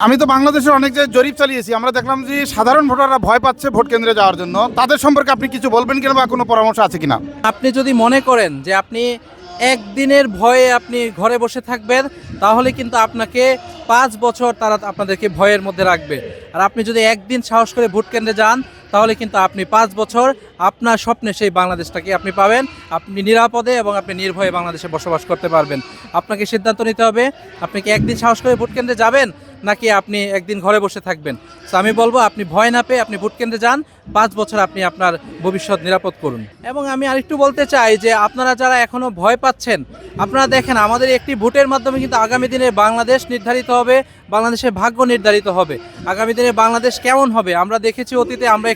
আমি তো বাংলাদেশের অনেক জায়গায় জরিপ চালিয়েছি, আমরা দেখলাম যে সাধারণ ভোটাররা ভয় পাচ্ছে ভোট কেন্দ্রে যাওয়ার জন্য। তাদের সম্পর্কে আপনি কিছু বলবেন কিনা বা কোনো পরামর্শ আছে কিনা? আপনি যদি মনে করেন যে আপনি একদিনের ভয়ে আপনি ঘরে বসে থাকবেন, তাহলে কিন্তু আপনাকে 5 বছর তারা আপনাদেরকে ভয়ের মধ্যে রাখবে। আর আপনি যদি একদিন সাহস করে ভোট কেন্দ্রে যান, তাহলে কিন্তু আপনি 5 বছর আপনার স্বপ্নে সেই বাংলাদেশটাকে আপনি পাবেন। আপনি নিরাপদে এবং আপনি নির্ভয়ে বাংলাদেশে বসবাস করতে পারবেন। আপনাকে সিদ্ধান্ত নিতে হবে, আপনি কি একদিন সাহস করে ভোট কেন্দ্রে যাবেন, নাকি আপনি একদিন ঘরে বসে থাকবেন। তো আমি বলবো আপনি ভয় না পেয়ে আপনি ভোট কেন্দ্রে যান, 5 বছর আপনি আপনার ভবিষ্যৎ নিরাপদ করুন। এবং আমি আরেকটু বলতে চাই যে আপনারা যারা এখনও ভয় পাচ্ছেন, আপনারা দেখেন আমাদের একটি ভোটের মাধ্যমে কিন্তু আগামী দিনে বাংলাদেশ নির্ধারিত হবে, বাংলাদেশের ভাগ্য নির্ধারিত হবে। আগামী দিনে বাংলাদেশ কেমন হবে আমরা দেখেছি অতীতে। আমরা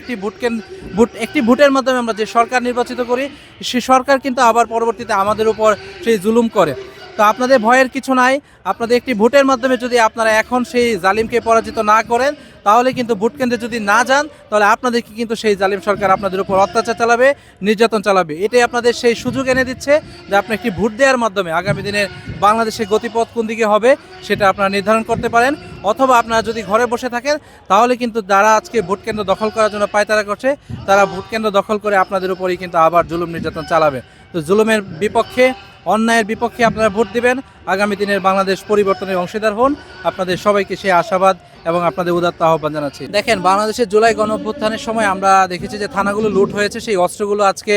একটি ভোটের মাধ্যমে আমরা যে সরকার নির্বাচিত করি, সেই সরকার কিন্তু আবার পরবর্তীতে আমাদের উপর সেই জুলুম করে। তো আপনাদের ভয়ের কিছু নাই। আপনাদের একটি ভোটের মাধ্যমে যদি আপনারা এখন সেই জালিমকে পরাজিত না করেন, তাহলে কিন্তু ভোট কেন্দ্রে যদি না যান, তাহলে আপনাদেরকে কিন্তু সেই জালিম সরকার আপনাদের উপর অত্যাচার চালাবে, নির্যাতন চালাবে। এটাই আপনাদের সেই সুযোগ এনে দিচ্ছে যে আপনি একটি ভোট দেওয়ার মাধ্যমে আগামী দিনের বাংলাদেশের গতিপথ কোন দিকে হবে সেটা আপনারা নির্ধারণ করতে পারেন। অথবা আপনারা যদি ঘরে বসে থাকেন, তাহলে কিন্তু যারা আজকে ভোট কেন্দ্র দখল করার জন্য পায়তারা করছে, তারা ভোট কেন্দ্র দখল করে আপনাদের উপরেই কিন্তু আবার জুলুম নির্যাতন চালাবে। তো জুলুমের বিপক্ষে, অন্যায়ের বিপক্ষে আপনারা ভোট দিবেন। আগামী দিনের বাংলাদেশ পরিবর্তনের অংশীদার হন। আপনাদের সবাইকে সেই আশাবাদ এবং আপনাদের উদাত্ত আহ্বান জানাচ্ছি। দেখেন, বাংলাদেশের জুলাই গণঅভ্যুত্থানের সময় আমরা দেখেছি যে থানাগুলো লুট হয়েছে। সেই অস্ত্রগুলো আজকে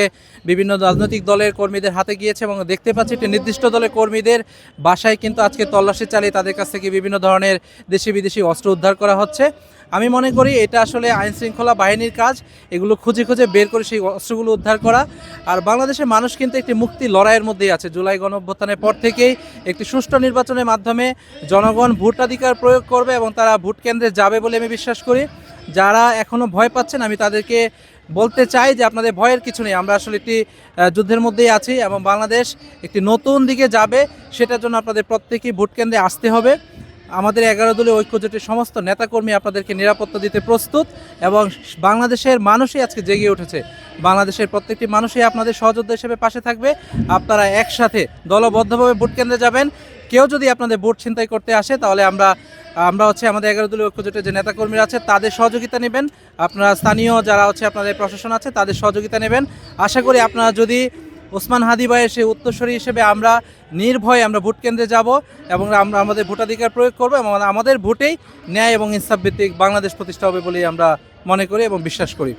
বিভিন্ন রাজনৈতিক দলের কর্মীদের হাতে গিয়েছে এবং দেখতে পাচ্ছি একটি নির্দিষ্ট দলের কর্মীদের বাসায় কিন্তু আজকে তল্লাশি চালিয়ে তাদের কাছ থেকে বিভিন্ন ধরনের দেশি বিদেশি অস্ত্র উদ্ধার করা হচ্ছে। আমি মনে করি এটা আসলে আইনশৃঙ্খলা বাহিনীর কাজ, এগুলো খুঁজে খুঁজে বের করে সেই অস্ত্রগুলো উদ্ধার করা। আর বাংলাদেশের মানুষ কিন্তু একটি মুক্তি লড়াইয়ের মধ্যেই আছে। জুলাই গণঅভ্যুত্থানের পর থেকেই একটি সুষ্ঠু নির্বাচনের মাধ্যমে জনগণ ভোটাধিকার প্রয়োগ করবে এবং তারা ভোট কেন্দ্রে যাবে বলে আমি বিশ্বাস করি। যারা এখনও ভয় পাচ্ছেন, আমি তাদেরকে বলতে চাই যে আপনাদের ভয়ের কিছু নেই। আমরা আসলে একটি যুদ্ধের মধ্যেই আছি এবং বাংলাদেশ একটি নতুন দিকে যাবে। সেটার জন্য আপনাদের প্রত্যেকেই ভোট কেন্দ্রে আসতে হবে। আমাদের 11 দলীয় ঐক্যজোটের সমস্ত নেতাকর্মী আপনাদেরকে নিরাপত্তা দিতে প্রস্তুত এবং বাংলাদেশের মানুষই আজকে জেগে উঠেছে। বাংলাদেশের প্রত্যেকটি মানুষই আপনাদের সহযোদ্ধা হিসেবে পাশে থাকবে। আপনারা একসাথে দলবদ্ধভাবে ভোট কেন্দ্রে যাবেন। কেউ যদি আপনাদের ভোট ছিনতাই করতে আসে, তাহলে আমরা আমাদের 11 দলীয় ঐক্যজোটের যে নেতাকর্মীরা আছে তাদের সহযোগিতা নেবেন। আপনারা স্থানীয় যারা আপনাদের প্রশাসন আছে তাদের সহযোগিতা নেবেন। আশা করি আপনারা যদি ওসমান হাদি ভাইয়ের সেই উত্তরসূরি হিসেবে আমরা নির্ভয়ে আমরা ভোট কেন্দ্রে যাব এবং আমরা আমাদের ভোটাধিকার প্রয়োগ করব এবং আমাদের ভোটেই ন্যায় এবং ইনসাফ ভিত্তিক বাংলাদেশ প্রতিষ্ঠা হবে বলেই আমরা মনে করি এবং বিশ্বাস করি।